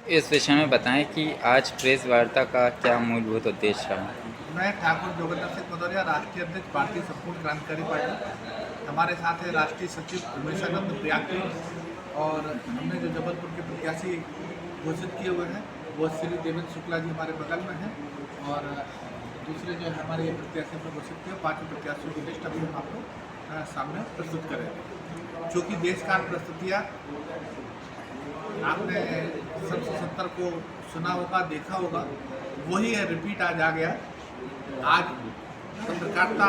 इस विषय में बताएं कि आज प्रेस वार्ता का क्या मूलभूत उद्देश्य रहा। मैं ठाकुर जोगेंद्र सिंह भदौरिया, राष्ट्रीय अध्यक्ष भारतीय संपूर्ण क्रांतिकारी पार्टी। हमारे साथ है राष्ट्रीय सचिव उमेशानंद प्रयाग और हमने जो जबलपुर के प्रत्याशी घोषित किए हुए हैं वो श्री देवेंद्र शुक्ला जी हमारे बगल में हैं और दूसरे जो है हमारे ये प्रत्याशी हमने घोषित किए, 5 प्रत्याशियों की लिस्ट अभी हम आपको सामने प्रस्तुत करेंगे। चूँकि देशकाल परिस्थितियाँ आपने 170 को सुना होगा, देखा होगा, वही है, रिपीट आज आ गया। आज पत्रकारिता,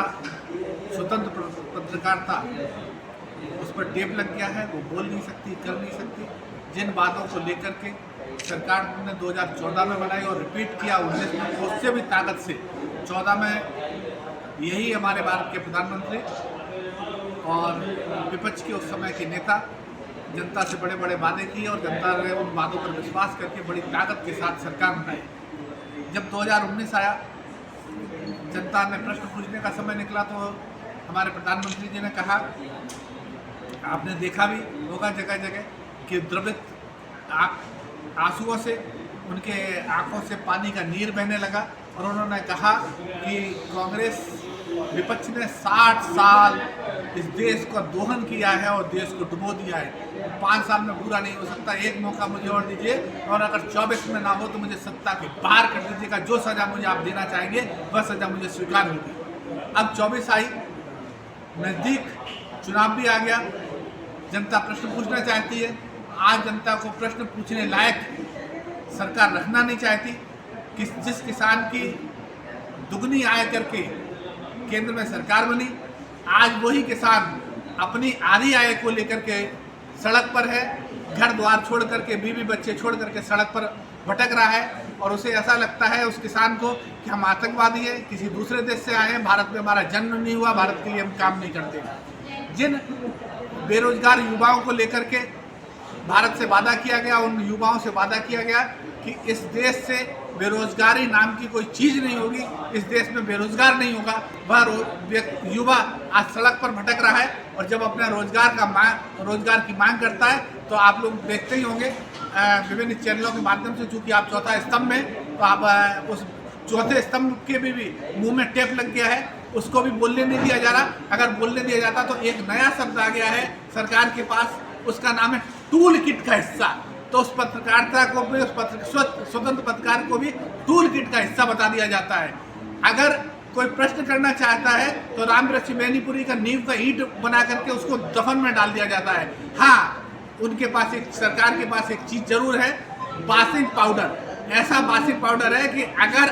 स्वतंत्र पत्रकारिता, उस पर टेप लग गया है, वो बोल नहीं सकती, कर नहीं सकती। जिन बातों को लेकर के सरकार ने 2014 में बनाई और रिपीट किया 19 में, उससे भी ताकत से 14 में यही हमारे भारत के प्रधानमंत्री और विपक्ष के उस समय के नेता जनता से बड़े बड़े वादे किए और जनता ने उन वादों पर विश्वास करके बड़ी ताकत के साथ सरकार बनाई। जब 2019 आया, जनता ने प्रश्न पूछने का समय निकला, तो हमारे प्रधानमंत्री जी ने कहा, आपने देखा भी होगा जगह जगह कि द्रवित आंसुओं से उनके आंखों से पानी का नीर बहने लगा और उन्होंने कहा कि कांग्रेस विपक्ष ने 60 साल इस देश को दोहन किया है और देश को डुबो दिया है। 5 साल में पूरा नहीं हो सकता, एक मौका मुझे और दीजिए, और अगर 24 में ना हो तो मुझे सत्ता के बाहर कर दीजिएगा। जो सज़ा मुझे आप देना चाहेंगे वह सज़ा मुझे स्वीकार होगी। अब 24 आई, नज़दीक चुनाव भी आ गया, जनता प्रश्न पूछना चाहती है। आज जनता को प्रश्न पूछने लायक सरकार रखना नहीं चाहती। जिस किसान की दुगनी आय करके केंद्र में सरकार बनी, आज वही किसान अपनी आधी आय को लेकर के सड़क पर है, घर द्वार छोड़ करके, बीवी बच्चे छोड़ करके सड़क पर भटक रहा है और उसे ऐसा लगता है, उस किसान को, कि हम आतंकवादी हैं, किसी दूसरे देश से आए हैं, भारत में हमारा जन्म नहीं हुआ, भारत के लिए हम काम नहीं करते। जिन बेरोजगार युवाओं को लेकर के भारत से वादा किया गया, उन युवाओं से वादा किया गया कि इस देश से बेरोजगारी नाम की कोई चीज़ नहीं होगी, इस देश में बेरोजगार नहीं होगा। वह युवा आज सड़क पर भटक रहा है और जब अपना रोजगार की मांग करता है तो आप लोग देखते ही होंगे विभिन्न चैनलों के माध्यम से, चूँकि आप चौथा स्तंभ में, तो आप उस चौथे स्तंभ के भी मुंह में टेप लग गया है, उसको भी बोलने नहीं दिया जा रहा। अगर बोलने दिया जाता तो एक नया शब्द आ गया है सरकार के पास, उसका नाम है टूल किट का हिस्सा। तो उस पत्रकारिता को भी, उस स्वतंत्र पत्रकार को भी टूल किट का हिस्सा बता दिया जाता है। अगर कोई प्रश्न करना चाहता है तो रामवृक्ष मैनीपुरी का नींव का ईंट बना करके उसको दफन में डाल दिया जाता है। हाँ, उनके पास एक, सरकार के पास एक चीज़ जरूर है, बासिंग पाउडर। ऐसा बासिंग पाउडर है कि अगर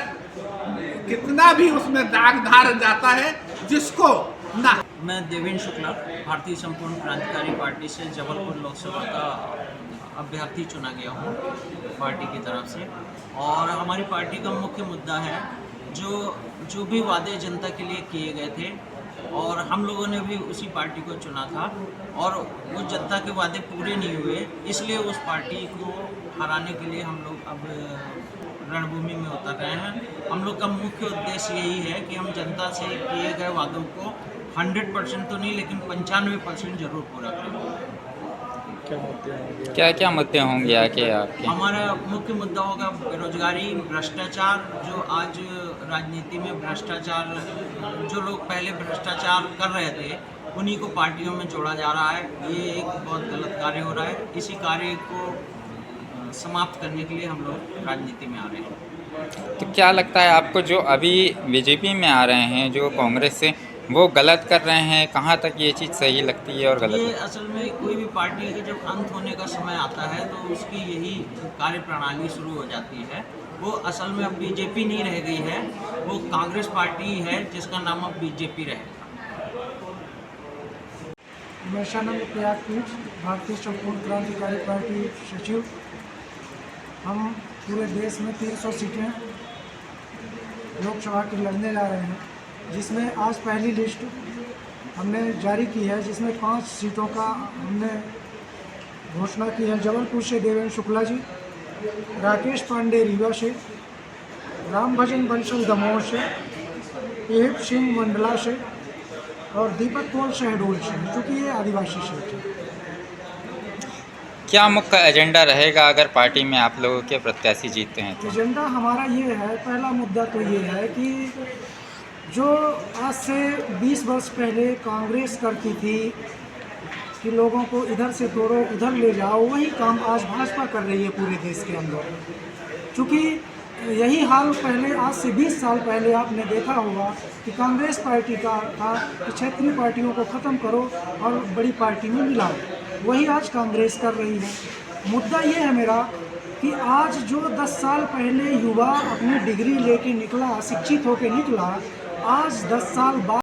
कितना भी उसमें दाग धार जाता है, जिसको ना। मैं देवेंद्र शुक्ला, भारतीय संपूर्ण क्रांतिकारी पार्टी से जबलपुर लोकसभा का अभ्यर्थी चुना गया हूँ पार्टी की तरफ से। और हमारी पार्टी का मुख्य मुद्दा है जो भी वादे जनता के लिए किए गए थे, और हम लोगों ने भी उसी पार्टी को चुना था, और वो जनता के वादे पूरे नहीं हुए, इसलिए उस पार्टी को हराने के लिए हम लोग अब रणभूमि में उतर रहे हैं। हम लोग का मुख्य उद्देश्य यही है कि हम जनता से किए गए वादों को 100% तो नहीं, लेकिन 95% जरूर पूरा करें। क्या क्या मुद्दे होंगे आके आपके? हमारा मुख्य मुद्दा होगा बेरोजगारी, भ्रष्टाचार। जो आज राजनीति में भ्रष्टाचार, जो लोग पहले भ्रष्टाचार कर रहे थे उन्हीं को पार्टियों में जोड़ा जा रहा है, ये एक बहुत गलत कार्य हो रहा है। इसी कार्य को समाप्त करने के लिए हम लोग राजनीति में आ रहे हैं। तो क्या लगता है आपको, जो अभी बीजेपी में आ रहे हैं, जो कांग्रेस से, वो गलत कर रहे हैं? कहाँ तक ये चीज़ सही लगती है और गलत? ये असल में कोई भी पार्टी का जब अंत होने का समय आता है तो उसकी यही कार्य प्रणाली शुरू हो जाती है। वो असल में अब बीजेपी नहीं रह गई है, वो कांग्रेस पार्टी है जिसका नाम अब बीजेपी रहेगा। उमेशानंद प्रयाग, भारतीय संपूर्ण क्रांतिकारी पार्टी सचिव। हम पूरे देश में 300 सीटें लोकसभा की लड़ने जा रहे हैं, जिसमें आज पहली लिस्ट हमने जारी की है, जिसमें 5 सीटों का हमने घोषणा की है। जबलपुर से देवेंद्र शुक्ला जी, राकेश पांडे रीवा से, रामभजन बंसल दमोह से, एहिप सिंह मंडला से और दीपक कुंवर शहडोल से, क्योंकि ये आदिवासी सीट है। क्या मुख्य एजेंडा रहेगा अगर पार्टी में आप लोगों के प्रत्याशी जीतते हैं तो? एजेंडा हमारा ये है, पहला मुद्दा तो ये है कि जो आज से 20 वर्ष पहले कांग्रेस करती थी कि लोगों को इधर से तोड़ो उधर ले जाओ, वही काम आज भाजपा कर रही है पूरे देश के अंदर। क्योंकि यही हाल पहले आज से 20 साल पहले आपने देखा होगा कि कांग्रेस पार्टी का था कि क्षेत्रीय पार्टियों को ख़त्म करो और बड़ी पार्टी में मिलाओ, वही आज कांग्रेस कर रही है। मुद्दा ये है मेरा कि आज जो 10 साल पहले युवा अपनी डिग्री लेके निकला, शिक्षित होके निकला, आज 10 साल बाद